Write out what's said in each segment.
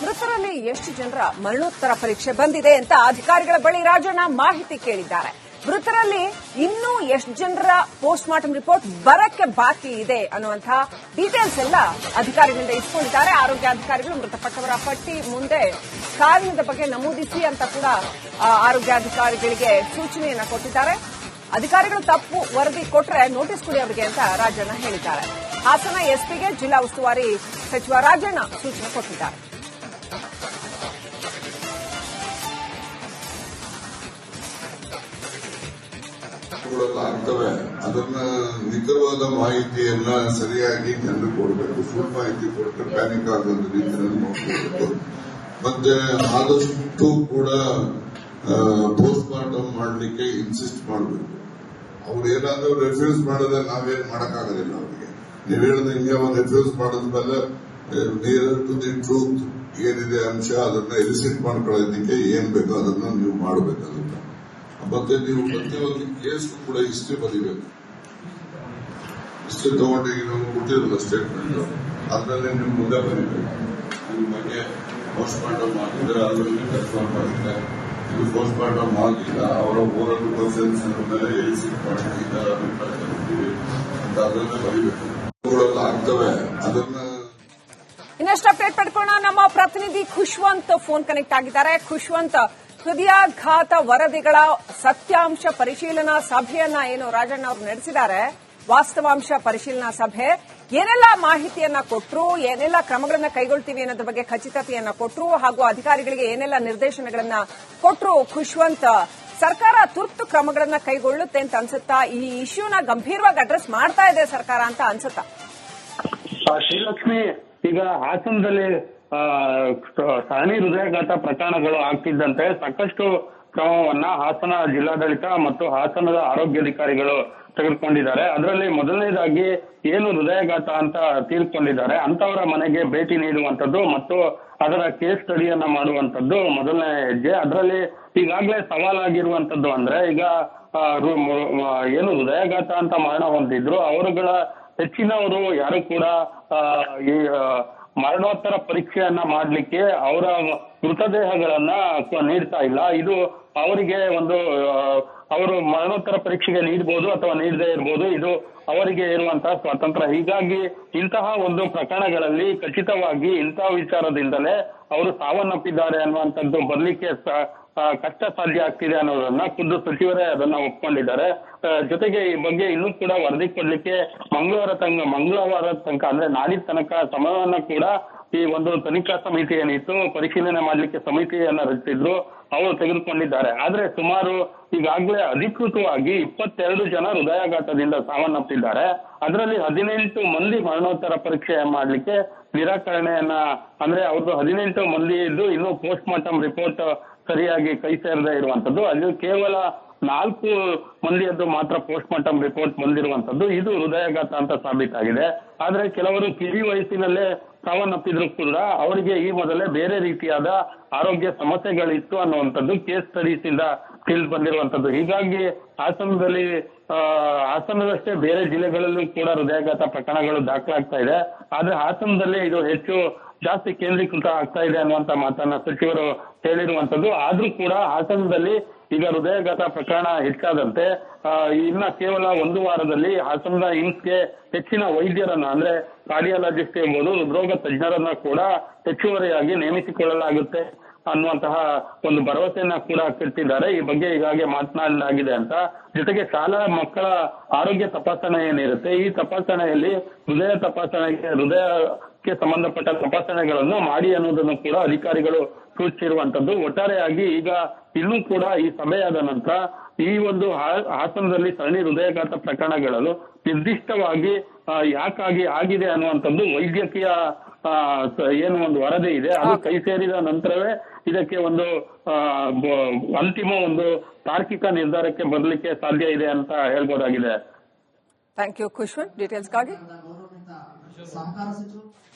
ಮೃತರಲ್ಲಿ ಎಷ್ಟು ಜನರ ಮರಣೋತ್ತರ ಪರೀಕ್ಷೆ ಬಂದಿದೆ ಅಂತ ಅಧಿಕಾರಿಗಳ ಬಳಿ ರಾಜಣ್ಣ ಮಾಹಿತಿ ಕೇಳಿದ್ದಾರೆ. ಮೃತರಲ್ಲಿ ಇನ್ನೂ ಎಷ್ಟು ಜನರ ಪೋಸ್ಟ್ ಮಾರ್ಟಂ ರಿಪೋರ್ಟ್ ಬರಕ್ಕೆ ಬಾಕಿ ಇದೆ ಅನ್ನುವಂತಹ ಡೀಟೇಲ್ಸ್ ಎಲ್ಲ ಅಧಿಕಾರಿಗಳಿಂದ ಇಸ್ಕೊಂಡಿದ್ದಾರೆ. ಆರೋಗ್ಯಾಧಿಕಾರಿಗಳು ಮೃತಪಟ್ಟವರ ಪಟ್ಟಿ ಮುಂದೆ ಕಾರಣದ ಬಗ್ಗೆ ನಮೂದಿಸಿ ಅಂತ ಕೂಡ ಆರೋಗ್ಯಾಧಿಕಾರಿಗಳಿಗೆ ಸೂಚನೆಯನ್ನ ಕೊಟ್ಟಿದ್ದಾರೆ. ಅಧಿಕಾರಿಗಳು ತಪ್ಪು ವರದಿ ಕೊಟ್ಟರೆ ನೋಟಿಸ್ ಕೊಡಿ ಅವರಿಗೆ ಅಂತ ರಾಜಣ್ಣ ಹೇಳಿದ್ದಾರೆ. ಹಾಸನ ಎಸ್ಪಿಗೆ ಜಿಲ್ಲಾ ಉಸ್ತುವಾರಿ ಸಚಿವ ರಾಜಣ್ಣ ಸೂಚನೆ ಕೊಟ್ಟಿದ್ದಾರೆ. ಆಗ್ತವೆ ಅದನ್ನ ನಿಖರವಾದ ಮಾಹಿತಿಯನ್ನ ಸರಿಯಾಗಿ ಜನರು ಕೊಡಬೇಕು. ಫುಲ್ ಮಾಹಿತಿ ಕೊಟ್ಟರೆ ಪ್ಯಾನಿಕ್ ಆಗೋದು ರೀತಿಯಲ್ಲಿ ನೋಡ್ಕೋಬೇಕು. ಮತ್ತೆ ಆದಷ್ಟು ಕೂಡ ಪೋಸ್ಟ್ ಮಾರ್ಟಮ್ ಮಾಡಲಿಕ್ಕೆ ಇನ್ಸಿಸ್ಟ್ ಮಾಡಬೇಕು. ಅವ್ರು ಏನಾದ್ರೂ ರೆಫ್ಯೂಸ್ ಮಾಡಿದ್ರೆ ನಾವೇನ್ ಮಾಡಕ್ಕಾಗೋದಿಲ್ಲ. ಅವರಿಗೆ ನೀವು ಹೇಳಿದ ಹಿಂಗೆ ಒಂದು ರೆಫ್ಯೂಸ್ ಮಾಡಿದ್ಮೇಲೆ ನಿಯರ್ ಟು ದಿ ಟ್ರೂತ್ ಏನಿದೆ ಅಂಶ ಅದನ್ನ ಎಲಿಸಿಟ್ ಮಾಡ್ಕೊಳ್ಳೋದಕ್ಕೆ ಏನ್ ಬೇಕೋ ಅದನ್ನ ನೀವು ಮಾಡಬೇಕಾಗುತ್ತೆ. ಮತ್ತೆ ನೀವು ಪ್ರತಿಯೊಂದು ಕೇಸ್ ಕೂಡ ಹಿಸ್ಟ್ರಿ ಬರೀಬೇಕು. ಹಿಸ್ಟ್ರಿ ತಗೊಂಡು ಈಗ ನಾವು ಕೊಟ್ಟಿರಲ್ಲ ಸ್ಟೇಟ್ಮೆಂಟ್, ಅದ್ರಲ್ಲಿ ನೀವು ಮುಂದೆ ಬರೀಬೇಕು. ನಿಮ್ಮ ಬಗ್ಗೆ ಪೋಸ್ಟ್ ಮಾರ್ಟಮ್ ಆಗಿದ್ರೆ ಅದರಲ್ಲಿ ಕನ್ಫರ್ಮ್ ಆಗಿದೆ, ಇದು ಪೋಸ್ಟ್ ಮಾರ್ಟಮ್ ಆಗಿಲ್ಲ, ಅವರ ಓರಲ್ ಪರ್ಸನ್ಸ್ ಮೇಲೆ ಎಲಿಸಿಟ್ ಮಾಡಿ ಈ ತರ ಅಭಿಪ್ರಾಯ ತಗೊಳ್ತೀವಿ ಅಂತ ಅದನ್ನೇ ಬರೀಬೇಕು. ಆಗ್ತವೆ ಅದನ್ನ. ಇನ್ನಷ್ಟು ಅಪ್ಡೇಟ್ ಪಡ್ಕೊಳ್ಳೋಣ. ನಮ್ಮ ಪ್ರತಿನಿಧಿ ಖುಷ್ವಂತ್ ಫೋನ್ ಕನೆಕ್ಟ್ ಆಗಿದ್ದಾರೆ. ಖುಷ್ವಂತ್, ಹೃದಯಾಘಾತ ವರದಿಗಳ ಸತ್ಯಾಂಶ ಪರಿಶೀಲನಾ ಸಭೆಯನ್ನ ಏನು ರಾಜಣ್ಣ ಅವರು ನಡೆಸಿದ್ದಾರೆ, ವಾಸ್ತವಾಂಶ ಪರಿಶೀಲನಾ ಸಭೆ, ಏನೆಲ್ಲ ಮಾಹಿತಿಯನ್ನ ಕೊಟ್ಟರು, ಏನೆಲ್ಲ ಕ್ರಮಗಳನ್ನ ಕೈಗೊಳ್ತೀವಿ ಅನ್ನೋದ್ರ ಬಗ್ಗೆ ಖಚಿತತೆಯನ್ನ ಕೊಟ್ಟರು, ಹಾಗೂ ಅಧಿಕಾರಿಗಳಿಗೆ ಏನೆಲ್ಲ ನಿರ್ದೇಶನಗಳನ್ನ ಕೊಟ್ಟರು. ಖುಷ್ವಂತ್, ಸರ್ಕಾರ ತುರ್ತು ಕ್ರಮಗಳನ್ನ ಕೈಗೊಳ್ಳುತ್ತೆ ಅಂತ ಅನ್ಸುತ್ತಾ? ಈ ಇಶ್ಯೂನ ಗಂಭೀರವಾಗಿ ಅಡ್ರೆಸ್ ಮಾಡ್ತಾ ಇದೆ ಸರ್ಕಾರ ಅಂತ ಅನ್ಸುತ್ತಾ? ಶ್ರೀಲಕ್ಷ್ಮಿ, ಈಗ ಹಾಸನದಲ್ಲಿ ಸರಣಿ ಹೃದಯಾಘಾತ ಪ್ರಕರಣಗಳು ಆಗ್ತಿದ್ದಂತೆ ಸಾಕಷ್ಟು ಕ್ರಮವನ್ನ ಹಾಸನ ಜಿಲ್ಲಾಡಳಿತ ಮತ್ತು ಹಾಸನದ ಆರೋಗ್ಯಾಧಿಕಾರಿಗಳು ತೆಗೆದುಕೊಂಡಿದ್ದಾರೆ. ಅದರಲ್ಲಿ ಮೊದಲನೇದಾಗಿ ಏನು ಹೃದಯಾಘಾತ ಅಂತ ತೀರ್ಕೊಂಡಿದ್ದಾರೆ ಅಂತವರ ಮನೆಗೆ ಭೇಟಿ ನೀಡುವಂತದ್ದು ಮತ್ತು ಅದರ ಕೇಸ್ ಸ್ಟಡಿಯನ್ನ ಮಾಡುವಂತದ್ದು ಮೊದಲನೇ ಹೆಜ್ಜೆ. ಅದರಲ್ಲಿ ಈಗಾಗಲೇ ಸವಾಲಾಗಿರುವಂತದ್ದು ಅಂದ್ರೆ ಈಗ ಏನು ಹೃದಯಾಘಾತ ಅಂತ ಮರಣ ಹೊಂದಿದ್ರು ಅವರುಗಳ ಹೆಚ್ಚಿನವರು ಯಾರು ಕೂಡ ಈ ಮರಣೋತ್ತರ ಪರೀಕ್ಷೆಯನ್ನ ಮಾಡ್ಲಿಕ್ಕೆ ಅವರ ಮೃತದೇಹಗಳನ್ನ ನೀಡ್ತಾ ಇಲ್ಲ. ಇದು ಅವರಿಗೆ ಒಂದು ಅವರು ಮರಣೋತ್ತರ ಪರೀಕ್ಷೆಗೆ ನೀಡಬಹುದು ಅಥವಾ ನೀಡದೇ ಇರಬಹುದು, ಇದು ಅವರಿಗೆ ಇರುವಂತಹ ಸ್ವಾತಂತ್ರ್ಯ. ಹೀಗಾಗಿ ಇಂತಹ ಒಂದು ಪ್ರಕರಣಗಳಲ್ಲಿ ಖಚಿತವಾಗಿ ಇಂತಹ ವಿಚಾರದಿಂದಲೇ ಅವರು ಸಾವನ್ನಪ್ಪಿದ್ದಾರೆ ಅನ್ನುವಂಥದ್ದು ಬರ್ಲಿಕ್ಕೆ ಕಷ್ಟ ಸಾಧ್ಯ ಆಗ್ತಿದೆ ಅನ್ನೋದನ್ನ ಖುದ್ದು ಸಚಿವರೇ ಅದನ್ನ ಒಪ್ಕೊಂಡಿದ್ದಾರೆ. ಜೊತೆಗೆ ಈ ಬಗ್ಗೆ ಇನ್ನೂ ಕೂಡ ವರದಿ ಕೊಡ್ಲಿಕ್ಕೆ ಮಂಗಳವಾರ ತನಕ ಅಂದ್ರೆ ನಾಡಿದ ತನಕ ಸಮಯವನ್ನ ಕೂಡ ಈ ಒಂದು ತನಿಖಾ ಸಮಿತಿ ಏನಿತ್ತು ಪರಿಶೀಲನೆ ಮಾಡ್ಲಿಕ್ಕೆ ಸಮಿತಿಯನ್ನ ರಚಿಸಿದ್ರು, ಅವರು ತೆಗೆದುಕೊಂಡಿದ್ದಾರೆ. ಆದ್ರೆ ಸುಮಾರು ಈಗಾಗಲೇ ಅಧಿಕೃತವಾಗಿ 22 ಜನ ಹೃದಯಾಘಾತದಿಂದ ಸಾವನ್ನಪ್ಪಿದ್ದಾರೆ. ಅದರಲ್ಲಿ 18 ಮಂದಿ ಮರಣೋತ್ತರ ಪರೀಕ್ಷೆ ಮಾಡ್ಲಿಕ್ಕೆ ನಿರಾಕರಣೆಯನ್ನ ಅಂದ್ರೆ ಅವ್ರದ್ದು 18 ಮಂದಿ ಇದ್ದು ಇನ್ನೂ ಪೋಸ್ಟ್ ಮಾರ್ಟಮ್ ರಿಪೋರ್ಟ್ ಸರಿಯಾಗಿ ಕೈ ಸೇರದೆ ಇರುವಂತದ್ದು. ಅದು ಕೇವಲ 4 ಮಂದಿಯದ್ದು ಮಾತ್ರ ಪೋಸ್ಟ್ ಮಾರ್ಟಮ್ ರಿಪೋರ್ಟ್ ಬಂದಿರುವಂತದ್ದು. ಇದು ಹೃದಯಾಘಾತ ಅಂತ ಸಾಬೀತಾಗಿದೆ. ಆದ್ರೆ ಕೆಲವರು ಕಿರಿ ವಯಸ್ಸಿನಲ್ಲೇ ಸಾವನ್ನಪ್ಪಿದ್ರು ಕೂಡ ಅವರಿಗೆ ಈ ಮೊದಲೇ ಬೇರೆ ರೀತಿಯಾದ ಆರೋಗ್ಯ ಸಮಸ್ಯೆಗಳಿತ್ತು ಅನ್ನುವಂಥದ್ದು ಕೇಸ್ ಸ್ಟಡೀಸ್ ಇಂದ ತಿಳಿದು ಬಂದಿರುವಂತದ್ದು. ಹೀಗಾಗಿ ಹಾಸನದಷ್ಟೇ ಬೇರೆ ಜಿಲ್ಲೆಗಳಲ್ಲೂ ಕೂಡ ಹೃದಯಾಘಾತ ಪ್ರಕರಣಗಳು ದಾಖಲಾಗ್ತಾ ಇದೆ. ಆದ್ರೆ ಹಾಸನದಲ್ಲಿ ಇದು ಜಾಸ್ತಿ ಕೇಂದ್ರೀಕೃತ ಆಗ್ತಾ ಇದೆ ಅನ್ನುವಂತ ಮಾತನ್ನ ಸಚಿವರು ಹೇಳಿರುವಂತದ್ದು. ಆದ್ರೂ ಕೂಡ ಹಾಸನದಲ್ಲಿ ಈಗ ಹೃದಯಾಘಾತ ಪ್ರಕರಣ ಹೆಚ್ಚಾದಂತೆ ಇನ್ನ ಕೇವಲ 1 ವಾರದಲ್ಲಿ ಹಾಸನದ ಏಮ್ಸ್ಗೆ ಹೆಚ್ಚಿನ ವೈದ್ಯರನ್ನ ಅಂದ್ರೆ ಕಾರ್ಡಿಯಾಲಜಿಸ್ಟ್ ಇರ್ಬೋದು, ಹೃದ್ರೋಗ ತಜ್ಞರನ್ನ ಕೂಡ ಹೆಚ್ಚುವರಿಯಾಗಿ ನೇಮಿಸಿಕೊಳ್ಳಲಾಗುತ್ತೆ ಅನ್ನುವಂತಹ ಒಂದು ಭರವಸೆಯನ್ನ ಕೂಡ ಕಟ್ಟಿದ್ದಾರೆ. ಈ ಬಗ್ಗೆ ಈಗಾಗಲೇ ಮಾತನಾಡಲಾಗಿದೆ ಅಂತ. ಜೊತೆಗೆ ಶಾಲಾ ಮಕ್ಕಳ ಆರೋಗ್ಯ ತಪಾಸಣೆ ಏನಿರುತ್ತೆ, ಈ ತಪಾಸಣೆಯಲ್ಲಿ ಹೃದಯಕ್ಕೆ ಸಂಬಂಧಪಟ್ಟ ತಪಾಸಣೆಗಳನ್ನು ಮಾಡಿ ಅನ್ನೋದನ್ನು ಕೂಡ ಅಧಿಕಾರಿಗಳು ಸೂಚಿಸಿರುವಂತದ್ದು. ಒಟ್ಟಾರೆಯಾಗಿ ಈಗ ಇನ್ನೂ ಕೂಡ ಈ ಸಭೆಯಾದ ನಂತರ ಈ ಒಂದು ಹಾಸನದಲ್ಲಿ ಸರಣಿ ಹೃದಯಾಘಾತ ಪ್ರಕರಣಗಳು ನಿರ್ದಿಷ್ಟವಾಗಿ ಯಾಕಾಗಿ ಆಗಿದೆ ಅನ್ನುವಂಥದ್ದು ವೈದ್ಯಕೀಯ ಏನು ಒಂದು ವರದಿ ಇದೆ ಅದು ಕೈ ಸೇರಿದ ನಂತರವೇ ಇದಕ್ಕೆ ಒಂದು ಅಂತಿಮ ಒಂದು ತಾರ್ಕಿಕ ನಿರ್ಧಾರಕ್ಕೆ ಬರಲಿಕ್ಕೆ ಸಾಧ್ಯ ಇದೆ ಅಂತ ಹೇಳ್ಬೋದಾಗಿದೆ. ಥ್ಯಾಂಕ್ ಯು ಖುಷ್ವಂತ್, ಡೀಟೇಲ್ಸ್ಗಾಗಿ.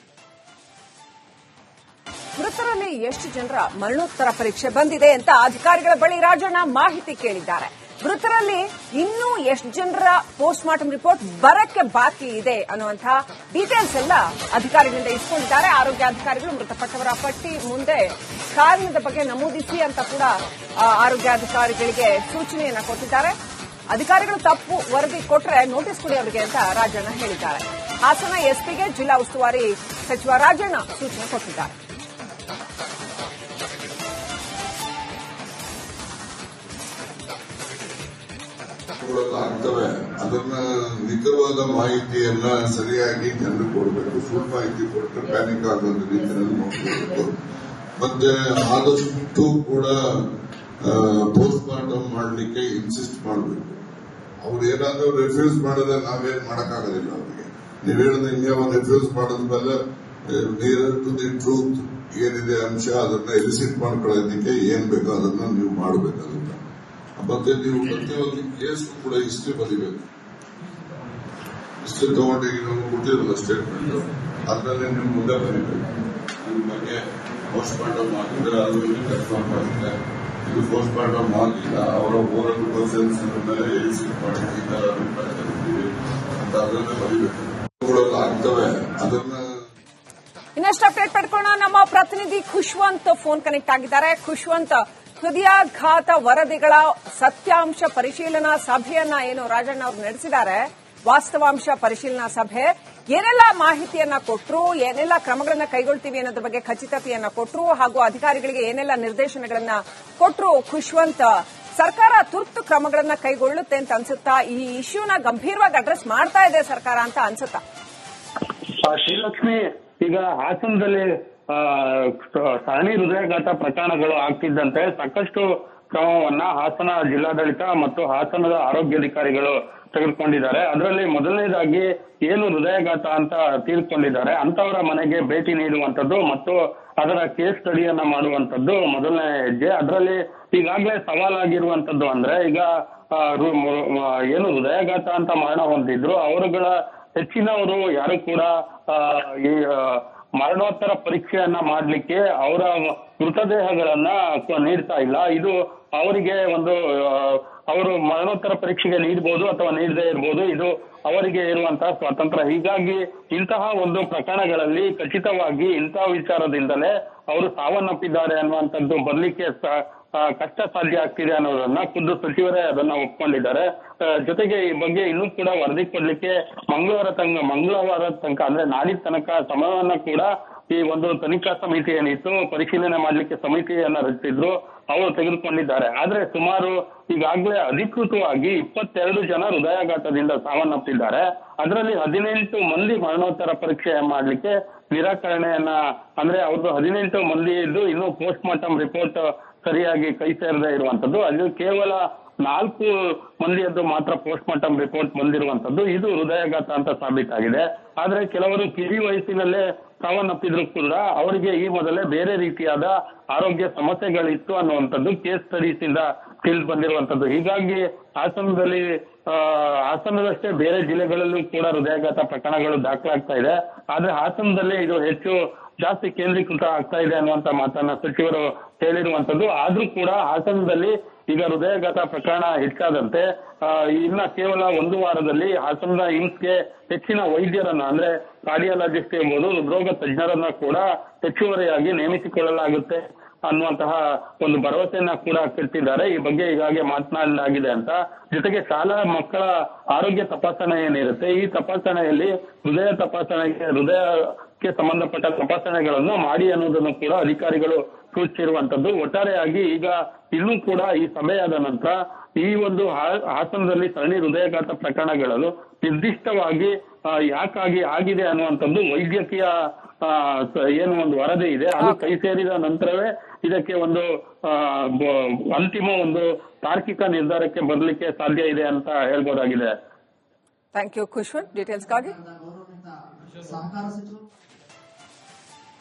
ಮೃತರಲ್ಲಿ ಎಷ್ಟು ಜನರ ಮರಣೋತ್ತರ ಪರೀಕ್ಷೆ ಬಂದಿದೆ ಅಂತ ಅಧಿಕಾರಿಗಳ ಬಳಿ ರಾಜಣ್ಣ ಮಾಹಿತಿ ಕೇಳಿದ್ದಾರೆ. ಮೃತರಲ್ಲಿ ಇನ್ನೂ ಎಷ್ಟು ಜನರ ಪೋಸ್ಟ್ ಮಾರ್ಟಮ್ ರಿಪೋರ್ಟ್ ಬರಕ್ಕೆ ಬಾಕಿ ಇದೆ ಅನ್ನುವಂಥ ಡೀಟೇಲ್ಸ್ ಎಲ್ಲ ಅಧಿಕಾರಿಗಳಿಂದ ಇಸ್ಕೊಂಡಿದ್ದಾರೆ. ಆರೋಗ್ಯಾಧಿಕಾರಿಗಳು ಮೃತಪಟ್ಟವರ ಪಟ್ಟಿ ಮುಂದೆ ಕಾರಣದ ಬಗ್ಗೆ ನಮೂದಿಸಿ ಅಂತ ಕೂಡ ಆರೋಗ್ಯಾಧಿಕಾರಿಗಳಿಗೆ ಸೂಚನೆಯನ್ನ ಕೊಟ್ಟಿದ್ದಾರೆ. ಅಧಿಕಾರಿಗಳು ತಪ್ಪು ವರದಿ ಕೊಟ್ಟರೆ ನೋಟಿಸ್ ಕೊಡಿ ಅವರಿಗೆ ಅಂತ ರಾಜಣ್ಣ ಹೇಳಿದ್ದಾರೆ. ಹಾಸನ ಎಸ್ಪಿಗೆ ಜಿಲ್ಲಾ ಉಸ್ತುವಾರಿ ಸಚಿವ ರಾಜಣ್ಣ ಸೂಚನೆ ಕೊಟ್ಟಿದ್ದಾರೆ. ಆಗ್ತವೆ, ಅದನ್ನ ನಿಖರವಾದ ಮಾಹಿತಿಯನ್ನ ಸರಿಯಾಗಿ ಜನರು ಕೊಡಬೇಕು. ಸುಳ್ಳು ಮಾಹಿತಿ ಕೊಟ್ಟರೆ ಪ್ಯಾನಿಕ್ ಆಗೋದು ರೀತಿಯಲ್ಲಿ ನೋಡ್ಕೋಬೇಕು. ಮತ್ತೆ ಆದಷ್ಟು ಕೂಡ ಪೋಸ್ಟ್ ಮಾರ್ಟಮ್ ಮಾಡಲಿಕ್ಕೆ ಇನ್ಸಿಸ್ಟ್ ಮಾಡಬೇಕು. ಅವ್ರು ಏನಾದ್ರೂ ರಿಫ್ಯೂಸ್ ಮಾಡಿದ್ರೆ ನಾವೇನ್ ಮಾಡಕ್ಕಾಗೋದಿಲ್ಲ. ಅವ್ರಿಗೆ ನೀವು ಹೇಳಿದ ಹಿಂಗೆ ಒಂದು ರಿಫ್ಯೂಸ್ ಮಾಡಿದ್ಮೇಲೆ ನಿಯರ್ ಟು ದಿ ಟ್ರೂತ್ ಏನಿದೆ ಅಂಶ ಅದನ್ನ ಎಲಿಸಿಟ್ ಮಾಡ್ಕೊಳ್ಳೋದಕ್ಕೆ ಏನ್ ಬೇಕೋ ಅದನ್ನ ನೀವು ಮಾಡಬೇಕಾಗುತ್ತೆ. ಮತ್ತೆ ನೀವು ಪ್ರತಿಯೊಂದು ಕೇಸ್ ಕೂಡ ಹಿಸ್ಟ್ರಿ ಬರೀಬೇಕು. ಹಿಸ್ಟ್ರಿ ತಗೊಂಡು ನಾವು ಕೊಟ್ಟಿರಲ್ಲ ಸ್ಟೇಟ್ಮೆಂಟ್, ಅದನ್ನೇ ನೀವು ಮುಂದೆ ಬರೀಬೇಕು. ಇದ್ರ ಬಗ್ಗೆ ಪೋಸ್ಟ್ ಮಾರ್ಟಮ್ ಆಗಿದ್ರೆ ಅದು ಕನ್ಫರ್ಮ್ ಆಗಿದೆ, ಇದು ಪೋಸ್ಟ್ ಮಾರ್ಟಮ್ ಆಗಿಲ್ಲ, ಅವರ ಓರಲ್ ಪರ್ಸನ್ಸ್ ಮೇಲೆ ಎಲಿಸಿಟ್ ಮಾಡಿ ಈ ತರ ಅಭಿಪ್ರಾಯ ತರ್ತೀವಿ ಅಂತ ಅದನ್ನೇ ಬರೀಬೇಕು. ಆಗ್ತವೆ, ಅದನ್ನ ಇನ್ನಷ್ಟು ಅಪ್ಡೇಟ್ ಪಡ್ಕೊಳ್ಳೋಣ. ನಮ್ಮ ಪ್ರತಿನಿಧಿ ಖುಷ್ವಂತ್ ಫೋನ್ ಕನೆಕ್ಟ್ ಆಗಿದ್ದಾರೆ. ಖುಷ್ವಂತ್, ಹೃದಯಾಘಾತ ವರದಿಗಳ ಸತ್ಯಾಂಶ ಪರಿಶೀಲನಾ ಸಭೆಯನ್ನ ಏನು ರಾಜಣ್ಣ ಅವರು ನಡೆಸಿದ್ದಾರೆ, ವಾಸ್ತವಾಂಶ ಪರಿಶೀಲನಾ ಸಭೆ, ಏನೆಲ್ಲ ಮಾಹಿತಿಯನ್ನ ಕೊಟ್ಟರು, ಏನೆಲ್ಲ ಕ್ರಮಗಳನ್ನ ಕೈಗೊಳ್ತೀವಿ ಅನ್ನೋದ್ರ ಬಗ್ಗೆ ಖಚಿತತೆಯನ್ನ ಕೊಟ್ಟರು, ಹಾಗೂ ಅಧಿಕಾರಿಗಳಿಗೆ ಏನೆಲ್ಲ ನಿರ್ದೇಶನಗಳನ್ನ ಕೊಟ್ಟರು. ಖುಷ್ವಂತ್, ಸರ್ಕಾರ ತುರ್ತು ಕ್ರಮಗಳನ್ನ ಕೈಗೊಳ್ಳುತ್ತೆ ಅಂತ ಅನ್ಸುತ್ತಾ? ಈ ಇಶ್ಯೂನ ಗಂಭೀರವಾಗಿ ಅಡ್ರೆಸ್ ಮಾಡ್ತಾ ಇದೆ ಸರ್ಕಾರ ಅಂತ ಅನ್ಸುತ್ತಾ? ಶ್ರೀಲಕ್ಷ್ಮಿ, ಈಗ ಹಾಸನದಲ್ಲಿ ಸರಣಿ ಹೃದಯಾಘಾತ ಪ್ರಕರಣಗಳು ಆಗ್ತಿದ್ದಂತೆ ಸಾಕಷ್ಟು ಕ್ರಮವನ್ನ ಹಾಸನ ಜಿಲ್ಲಾಡಳಿತ ಮತ್ತು ಹಾಸನದ ಆರೋಗ್ಯಾಧಿಕಾರಿಗಳು ತೆಗೆದುಕೊಂಡಿದ್ದಾರೆ. ಅದರಲ್ಲಿ ಮೊದಲನೇದಾಗಿ ಏನು ಹೃದಯಾಘಾತ ಅಂತ ತೀರ್ಕೊಂಡಿದ್ದಾರೆ ಅಂತವರ ಮನೆಗೆ ಭೇಟಿ ನೀಡುವಂತದ್ದು ಮತ್ತು ಅದರ ಕೇಸ್ ಸ್ಟಡಿಯನ್ನ ಮಾಡುವಂತದ್ದು ಮೊದಲನೇ ಹೆಜ್ಜೆ. ಅದರಲ್ಲಿ ಈಗಾಗಲೇ ಸವಾಲಾಗಿರುವಂತದ್ದು ಅಂದ್ರೆ ಈಗ ಏನು ಹೃದಯಾಘಾತ ಅಂತ ಮರಣ ಹೊಂದಿದ್ರು ಅವರುಗಳ ಹೆಚ್ಚಿನವರು ಯಾರು ಕೂಡ ಈ ಮರಣೋತ್ತರ ಪರೀಕ್ಷೆಯನ್ನ ಮಾಡ್ಲಿಕ್ಕೆ ಅವರ ಮೃತದೇಹಗಳನ್ನ ನೀಡ್ತಾ ಇಲ್ಲ. ಇದು ಅವರಿಗೆ ಒಂದು ಅವರು ಮರಣೋತ್ತರ ಪರೀಕ್ಷೆಗೆ ನೀಡಬಹುದು ಅಥವಾ ನೀಡದೇ ಇರಬಹುದು, ಇದು ಅವರಿಗೆ ಇರುವಂತಹ ಸ್ವಾತಂತ್ರ್ಯ. ಹೀಗಾಗಿ ಇಂತಹ ಒಂದು ಪ್ರಕರಣಗಳಲ್ಲಿ ಖಚಿತವಾಗಿ ಇಂತಹ ವಿಚಾರದಿಂದಲೇ ಅವರು ಸಾವನ್ನಪ್ಪಿದ್ದಾರೆ ಅನ್ನುವಂಥದ್ದು ಬರ್ಲಿಕ್ಕೆ ಕಷ್ಟ ಸಾಧ್ಯ ಆಗ್ತಿದೆ ಅನ್ನೋದನ್ನ ಖುದ್ದು ಸಚಿವರೇ ಅದನ್ನ ಒಪ್ಕೊಂಡಿದ್ದಾರೆ. ಜೊತೆಗೆ ಈ ಬಗ್ಗೆ ಇನ್ನೂ ಕೂಡ ವರದಿ ಕೊಡ್ಲಿಕ್ಕೆ ಮಂಗಳವಾರ ತನಕ ಅಂದ್ರೆ ನಾಡಿದ ತನಕ ಸಮಯವನ್ನ ಕೂಡ ಈ ಒಂದು ತನಿಖಾ ಸಮಿತಿ ಏನಿತ್ತು ಪರಿಶೀಲನೆ ಮಾಡ್ಲಿಕ್ಕೆ ಸಮಿತಿಯನ್ನ ರಚಿಸಿದ್ರು, ಅವರು ತೆಗೆದುಕೊಂಡಿದ್ದಾರೆ. ಆದ್ರೆ ಸುಮಾರು ಈಗಾಗಲೇ ಅಧಿಕೃತವಾಗಿ 22 ಜನ ಹೃದಯಾಘಾತದಿಂದ ಸಾವನ್ನಪ್ಪಿದ್ದಾರೆ. ಅದರಲ್ಲಿ 18 ಮಂದಿ ಮರಣೋತ್ತರ ಪರೀಕ್ಷೆ ಮಾಡ್ಲಿಕ್ಕೆ ನಿರಾಕರಣೆಯನ್ನ ಅಂದ್ರೆ ಅವ್ರದ್ದು 18 ಮಂದಿ ಇದ್ದು ಇನ್ನು ಪೋಸ್ಟ್ ಮಾರ್ಟಮ್ ರಿಪೋರ್ಟ್ ಸರಿಯಾಗಿ ಕೈ ಸೇರದೇ ಇರುವಂತದ್ದು. ಅದು ಕೇವಲ 4 ಮಂದಿಯದ್ದು ಮಾತ್ರ ಪೋಸ್ಟ್ ಮಾರ್ಟಮ್ ರಿಪೋರ್ಟ್ ಬಂದಿರುವಂತದ್ದು. ಇದು ಹೃದಯಾಘಾತ ಅಂತ ಸಾಬೀತಾಗಿದೆ. ಆದ್ರೆ ಕೆಲವರು ಕಿರಿ ವಯಸ್ಸಿನಲ್ಲೇ ಸಾವನ್ನಪ್ಪಿದ್ರು ಕೂಡ ಅವರಿಗೆ ಈ ಮೊದಲೇ ಬೇರೆ ರೀತಿಯಾದ ಆರೋಗ್ಯ ಸಮಸ್ಯೆಗಳಿತ್ತು ಅನ್ನುವಂಥದ್ದು ಕೇಸ್ ಸ್ಟಡೀಸ್ ಇಂದ ತಿಳಿದು ಬಂದಿರುವಂತದ್ದು. ಹೀಗಾಗಿ ಹಾಸನದಷ್ಟೇ ಬೇರೆ ಜಿಲ್ಲೆಗಳಲ್ಲೂ ಕೂಡ ಹೃದಯಾಘಾತ ಪ್ರಕರಣಗಳು ದಾಖಲಾಗ್ತಾ ಇದೆ. ಆದ್ರೆ ಹಾಸನದಲ್ಲೇ ಇದು ಹೆಚ್ಚು ಜಾಸ್ತಿ ಕೇಂದ್ರೀಕೃತ ಆಗ್ತಾ ಇದೆ ಅನ್ನುವಂತ ಮಾತನ್ನ ಸಚಿವರು ಹೇಳಿರುವಂತದ್ದು. ಆದ್ರೂ ಕೂಡ ಹಾಸನದಲ್ಲಿ ಈಗ ಹೃದಯಾಘಾತ ಪ್ರಕರಣ ಹೆಚ್ಚಾದಂತೆ ಇನ್ನ ಕೇವಲ 1 ವಾರದಲ್ಲಿ ಹಾಸನದ ಏಮ್ಸ್ಗೆ ಹೆಚ್ಚಿನ ವೈದ್ಯರನ್ನ ಅಂದ್ರೆ ಕಾರ್ಡಿಯಾಲಜಿಸ್ಟ್ ಎಂಬುದು ಹೃದ್ರೋಗ ತಜ್ಞರನ್ನ ಕೂಡ ಹೆಚ್ಚುವರಿಯಾಗಿ ನೇಮಿಸಿಕೊಳ್ಳಲಾಗುತ್ತೆ ಅನ್ನುವಂತಹ ಒಂದು ಭರವಸೆಯನ್ನ ಕೂಡ ಕಟ್ಟಿದ್ದಾರೆ. ಈ ಬಗ್ಗೆ ಈಗಾಗಲೇ ಮಾತನಾಡಲಾಗಿದೆ ಅಂತ. ಜೊತೆಗೆ ಶಾಲಾ ಮಕ್ಕಳ ಆರೋಗ್ಯ ತಪಾಸಣೆ ಏನಿರುತ್ತೆ, ಈ ತಪಾಸಣೆಯಲ್ಲಿ ಹೃದಯಕ್ಕೆ ಸಂಬಂಧಪಟ್ಟ ತಪಾಸಣೆಗಳನ್ನು ಮಾಡಿ ಅನ್ನೋದನ್ನು ಕೂಡ ಅಧಿಕಾರಿಗಳು ಸೂಚಿಸಿರುವಂತದ್ದು. ಒಟ್ಟಾರೆಯಾಗಿ ಈಗ ಇನ್ನೂ ಕೂಡ ಈ ಸಭೆಯಾದ ನಂತರ ಈ ಒಂದು ಹಾಸನದಲ್ಲಿ ಸರಣಿ ಹೃದಯಾಘಾತ ಪ್ರಕರಣಗಳು ನಿರ್ದಿಷ್ಟವಾಗಿ ಯಾಕಾಗಿ ಆಗಿದೆ ಅನ್ನುವಂಥದ್ದು ವೈದ್ಯಕೀಯ ಏನು ಒಂದು ವರದಿ ಇದೆ ಅದು ಕೈ ಸೇರಿದ ನಂತರವೇ ಇದಕ್ಕೆ ಒಂದು ಅಂತಿಮ ಒಂದು ತಾರ್ಕಿಕ ನಿರ್ಧಾರಕ್ಕೆ ಬರಲಿಕ್ಕೆ ಸಾಧ್ಯ ಇದೆ ಅಂತ ಹೇಳ್ಬೋದಾಗಿದೆ. Thank you Khushwant, ಡೀಟೇಲ್ಸ್ಗಾಗಿ.